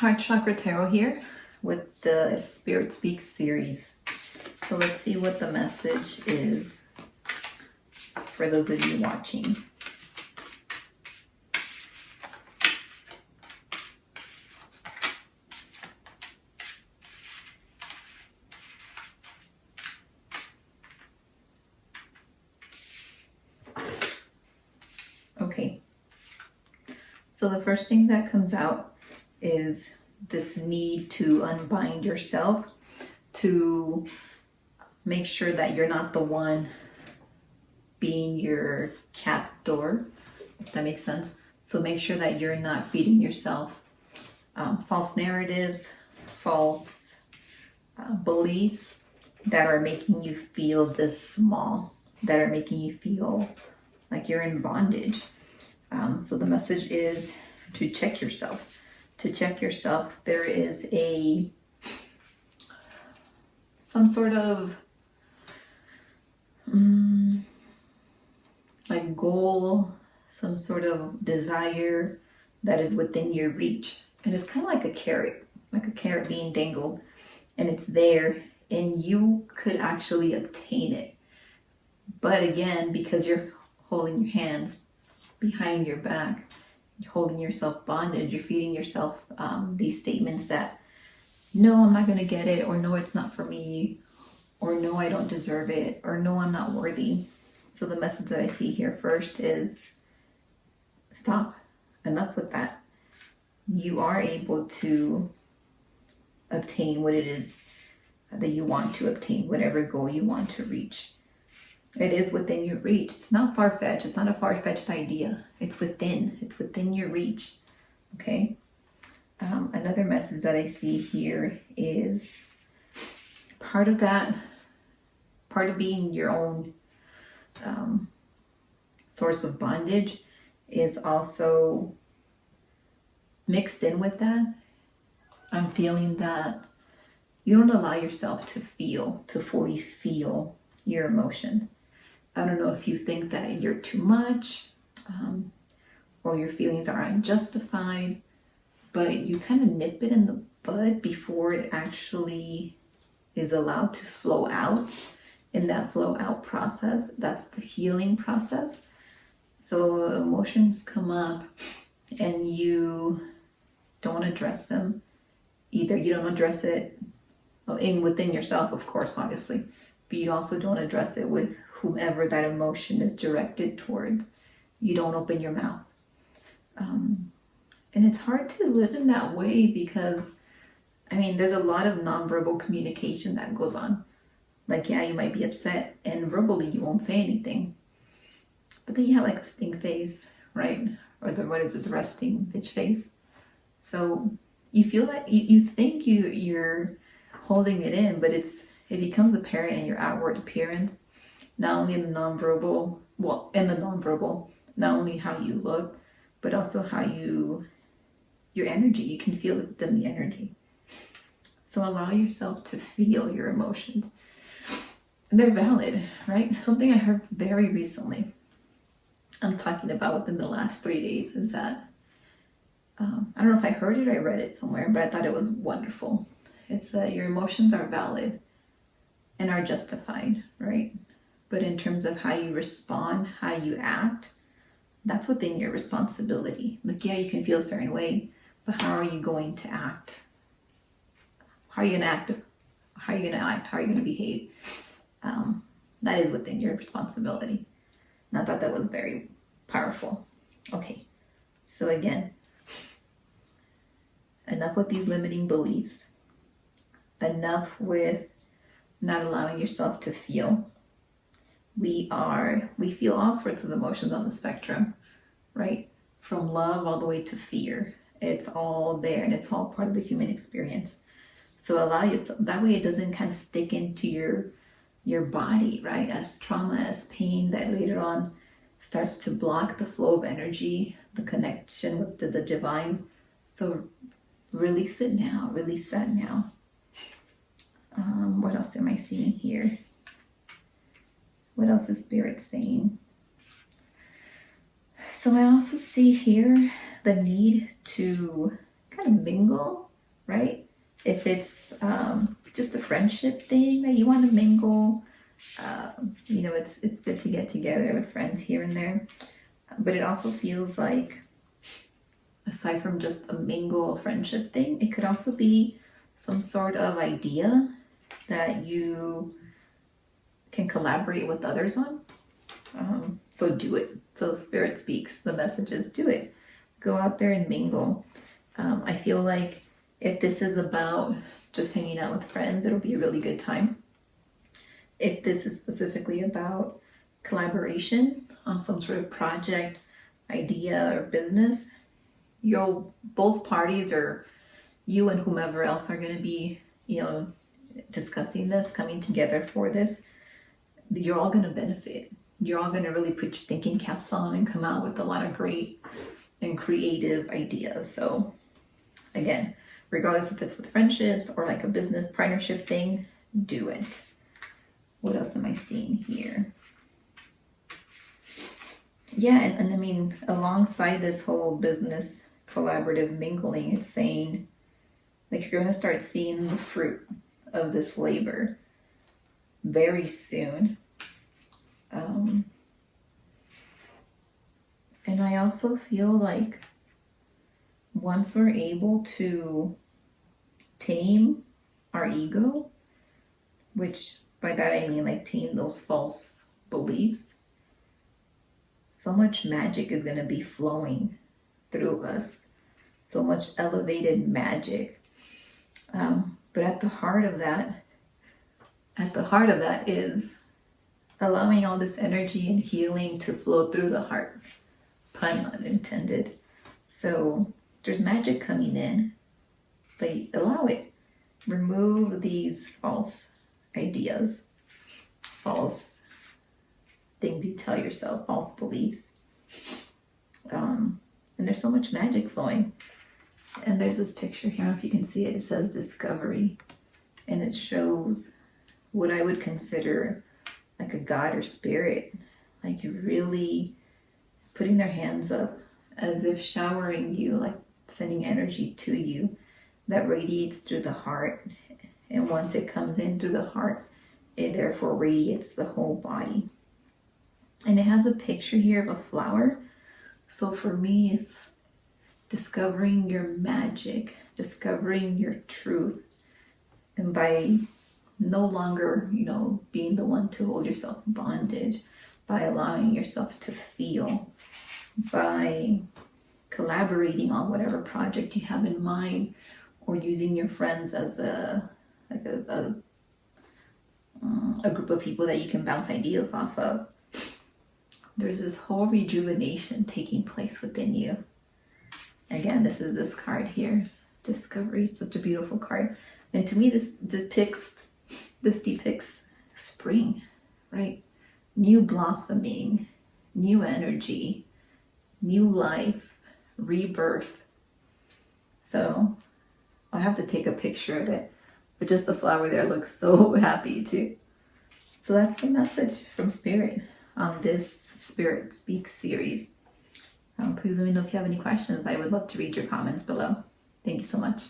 Heart Chakra Tarot here with the Spirit Speaks series. So let's see what the message is for those of you watching. Okay, so the first thing that comes out is this need to unbind yourself, to make sure that you're not the one being your captor, if that makes sense. So make sure that you're not feeding yourself false narratives, false beliefs that are making you feel this small, that are making you feel like you're in bondage. So the message is to check yourself. To check yourself, there is some sort of like goal, some sort of desire that is within your reach. And it's kind of like a carrot being dangled, and it's there, and you could actually obtain it. But again, because you're holding your hands behind your back, you're holding yourself bondage, you're feeding yourself these statements that, no, I'm not going to get it, or no, it's not for me, or no, I don't deserve it, or no, I'm not worthy. So the message that I see here first is stop. Enough with that. You are able to obtain what it is that you want to obtain, whatever goal you want to reach. It is within your reach. It's not far-fetched. It's not a far-fetched idea. It's within your reach. Okay. Another message that I see here is part of being your own source of bondage is also mixed in with that. I'm feeling that you don't allow yourself to fully feel your emotions. I don't know if you think that you're too much, or your feelings are unjustified, but you kind of nip it in the bud before it actually is allowed to flow out. In that flow out process, that's the healing process. So emotions come up and you don't address them. Either you don't address it within yourself, of course, obviously, but you also don't address it with whomever that emotion is directed towards. You don't open your mouth. And it's hard to live in that way because, there's a lot of nonverbal communication that goes on. Like, yeah, you might be upset and verbally you won't say anything. But then you have like a stink face, right? Or the resting bitch face. So you feel like you think you're holding it in, but it becomes apparent in your outward appearance, not only in the nonverbal, not only how you look, but also how your energy, you can feel it within the energy. So allow yourself to feel your emotions. They're valid, right? Something I heard very recently, I'm talking about within the last 3 days, is that, I don't know if I heard it or I read it somewhere, but I thought it was wonderful. It's that your emotions are valid and are justified, right? But in terms of how you respond, how you act, that's within your responsibility. Like, yeah, you can feel a certain way, but how are you going to act? How are you going to act? How are you going to act? How are you going to behave? That is within your responsibility. And I thought that was very powerful. Okay, so again, enough with these limiting beliefs. Enough with not allowing yourself to feel. We feel all sorts of emotions on the spectrum, right? From love all the way to fear. It's all there and it's all part of the human experience. So allow yourself, that way it doesn't kind of stick into your body, right? As trauma, as pain that later on starts to block the flow of energy, the connection with the divine. So release it now, release that now. What else am I seeing here? What else is Spirit saying? So I also see here the need to kind of mingle right? If it's just a friendship thing that you want to mingle, you know, it's good to get together with friends here and there. But it also feels like, aside from just a mingle friendship thing, it could also be some sort of idea that you can collaborate with others on. So do it. So Spirit speaks. The message is do it. Go out there and mingle. I feel like if this is about just hanging out with friends, it'll be a really good time. If this is specifically about collaboration on some sort of project, idea, or business, both parties, or you and whomever else are going to be, you know, discussing this, coming together for this, you're all going to benefit. You're all going to really put your thinking caps on and come out with a lot of great and creative ideas. So again, regardless if it's with friendships or like a business partnership thing, do it. What else am I seeing here? Yeah, and I mean, alongside this whole business collaborative mingling, it's saying like you're going to start seeing the fruit of this labor very soon. And I also feel like once we're able to tame our ego, which by that I mean like tame those false beliefs, so much magic is going to be flowing through us, so much elevated magic. But at the heart of that is allowing all this energy and healing to flow through the heart, pun unintended. So there's magic coming in, but allow it. Remove these false ideas, false things you tell yourself, false beliefs. And there's so much magic flowing. And there's this picture here, I don't know if you can see it. It says discovery. And it shows what I would consider like a god or spirit, like you're really putting their hands up as if showering you, like sending energy to you that radiates through the heart. And once it comes in through the heart, it therefore radiates the whole body. And it has a picture here of a flower. So for me, it's discovering your magic, discovering your truth. And by no longer, you know, being the one to hold yourself in bondage, by allowing yourself to feel, by collaborating on whatever project you have in mind, or using your friends as a group of people that you can bounce ideas off of. There's this whole rejuvenation taking place within you. Again, this is this card here, Discovery. It's such a beautiful card. And to me, this depicts spring, right? New blossoming, new energy, new life, rebirth. So I'll have to take a picture of it. But just the flower there looks so happy too. So that's the message from Spirit on this Spirit Speaks series. Please let me know if you have any questions. I would love to read your comments below. Thank you so much.